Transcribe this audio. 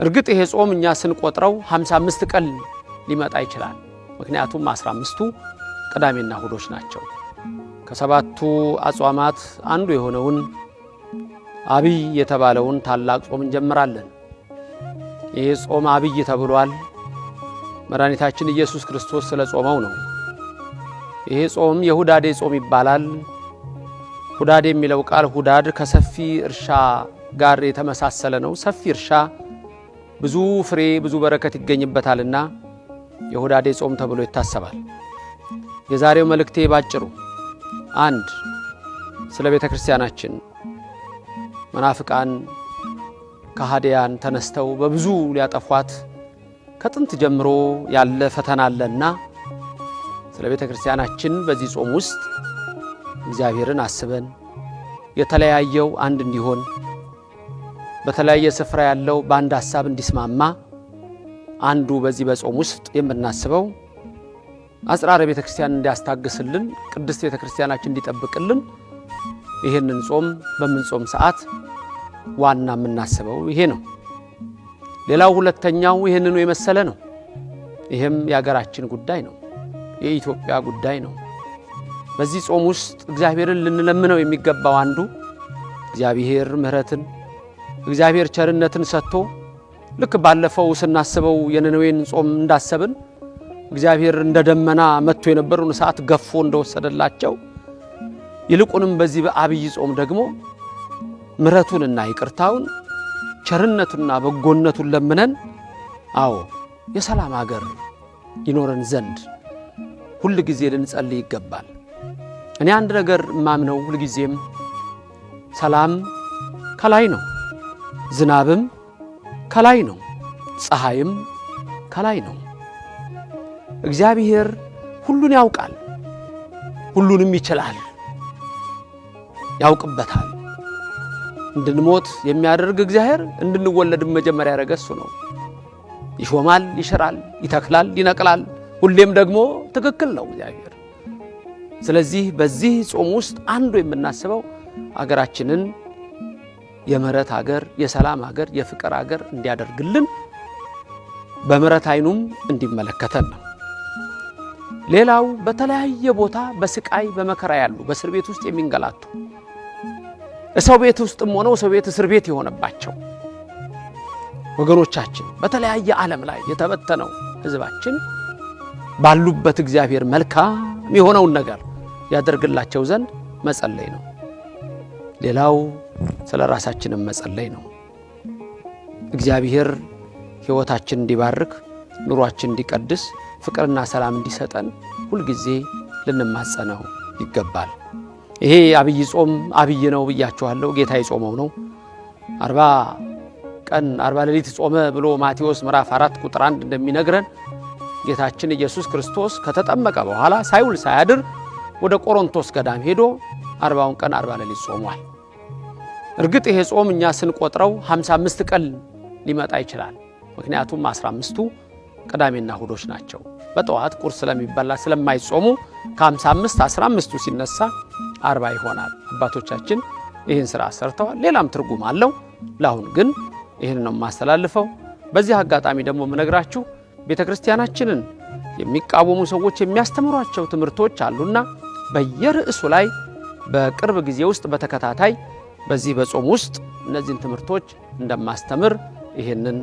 እርግጥ ይሄ ጾም እኛ ስንቆጥረው 55 ቀን ሊመጣ ይችላል። ምክንያቱም 15ቱ ቅዳሜና እሁዶች ናቸው። ከሰባቱ አጽዋማት አንዱ የሆነውን አብይ የተባለውን ታላቅ ጾም እንጀምራለን። ይሄ ጾም አብይ ተብሏል። መድኃኒታችን ኢየሱስ ክርስቶስ ስለ ጾመው ነው። ይሄ ጾም የሁዳዴ ጾም ይባላል። ሁዳዴ የሚለው ቃል ሁዳድ ከሰፊ እርሻ ጋር የተመሳሰለ ነው። ሰፊ እርሻ ብዙ ፍሬ ብዙ በረከት ይገኝበታልና የሁዳዴ ጾም ተብሎ ይታሰባል። የዛሬው መልእክቴ ባጭሩ አንድ ስለ ቤተ ክርስቲያናችን መናፍቃን ከሃዲያን ተነስተው በብዙ ሊያጠፏት ከጥንት ጀምሮ ያለ ፈተና አለና ስለ ቤተ ክርስቲያናችን በዚህ ጾም ውስጥ እግዚአብሔርን አስበን የተለያየው አንድ እንዲሆን በተለያየ ስፍራ ያለው በአንድ ሐሳብ እንዲስማማ አንዱ በዚህ በጾም ውስጥ የምናስበው አጽራረ ቤተ ክርስቲያን እንዲያስታግስልን ቅድስት ቤተ ክርስቲያናችን እንዲጠብቅልን ይሄንን ጾም በመንጾም ሰዓት ዋና የምናስበው ይሄ ነው። ሌላው ሁለተኛው ይሄንኑ የመሰለ ነው። ይሄም የሀገራችን ጉዳይ ነው። የኢትዮጵያ ጉዳይ ነው። በዚህ ጾም ውስጥ እግዚአብሔርን ልንለምነው የሚገባው አንዱ እግዚአብሔር ምሕረትን እግዚአብሔር ቸርነትን ሰጥቶ ልክ ባለፈው ስናስበው የነነዌን ጾም እንዳሰብን እግዚአብሔር እንደ ደመና መጥቶ የነበረውን ሰዓት ገፎ እንደወሰደላቸው ይልቁንም በዚህ በአብይ ጾም ደግሞ ምሕረቱንና ይቅርታውን ቸርነቱንና በጎነቱን ለምነን አዎ የሰላም ሀገር ይኖረን ዘንድ ሁሉ ጊዜ ልንጸልይ ይገባል። እኔ አንድ ነገር ማምነው ሁሉ ጊዜም ሰላም ከላይ ነው፣ ዝናብም ከላይ ነው፣ ፀሐይም ከላይ ነው። እግዚአብሔር ሁሉን ያውቃል፣ ሁሉንም ይችላል፣ ያውቅበታል። እንድንሞት የሚያደርግ እግዚአብሔር እንድንወለድም መጀመሪያ ያደረገ እሱ ነው። ይሾማል፣ ይሽራል፣ ይተክላል፣ ይነቅላል። ሁሌም ደግሞ ትክክል ነው እግዚአብሔር። ስለዚህ በዚህ ጾም ውስጥ አንዱ የምናስበው አገራችንን የምሕረት ሀገር፣ የሰላም ሀገር፣ የፍቅር ሀገር እንዲያደርግልን በምሕረት አይኑም እንዲመለከተን ነው። ሌላው በተለያየ ቦታ በስቃይ በመከራ ያሉ በእስር ቤት ውስጥ የሚንገላቱ ሰው ቤት ውስጥም ሆነው ሰው ቤት እስር ቤት የሆነባቸው ወገኖቻችን በተለያየ ዓለም ላይ የተበተነው ሕዝባችን ባሉበት እግዚአብሔር መልካም የሆነውን ነገር ያደርግላቸው ዘንድ መጸለይ ነው። ሌላው ስለ ራሳችንም መጸለይ ነው። እግዚአብሔር ሕይወታችን እንዲባርክ ኑሯችን እንዲቀድስ ፍቅርና ሰላም እንዲሰጠን ሁሉ ጊዜ ልንማጸነው ይገባል። ይሄ አብይ ጾም አብይ ነው ብያችኋለሁ። ጌታ የጾመው ነው። 40 ቀን 40 ሌሊት ጾመ ብሎ ማቴዎስ ምዕራፍ 4 ቁጥር 1 እንደሚነግረን ጌታችን ኢየሱስ ክርስቶስ ከተጠመቀ በኋላ ሳይውል ሳያድር ወደ ቆሮንቶስ ገዳም ሄዶ 40 ቀን 40 ሌሊት ጾሟል። እርግጥ ይሄ ጾም እኛ ስንቆጥረው 55 ቀን ሊመጣ ይችላል። ምክንያቱም 15ቱ ቅዳሜና እሁዶች ናቸው። በጠዋት ቁርስ ስለሚበላ ስለማይጾሙ ከ55 15ቱ ሲነሳ 40 ይሆናል። አባቶቻችን ይህን ስራ ሰርተዋል። ሌላም ትርጉም አለው። ለአሁን ግን ይህን ነው የማስተላልፈው። በዚህ አጋጣሚ ደግሞ የምነግራችሁ ቤተ ክርስቲያናችንን የሚቃወሙ ሰዎች የሚያስተምሯቸው ትምህርቶች አሉና በየርዕሱ ላይ በቅርብ ጊዜ ውስጥ በተከታታይ በዚህ በጾም ውስጥ እነዚህን ትምህርቶች እንደማስተምር ይህንን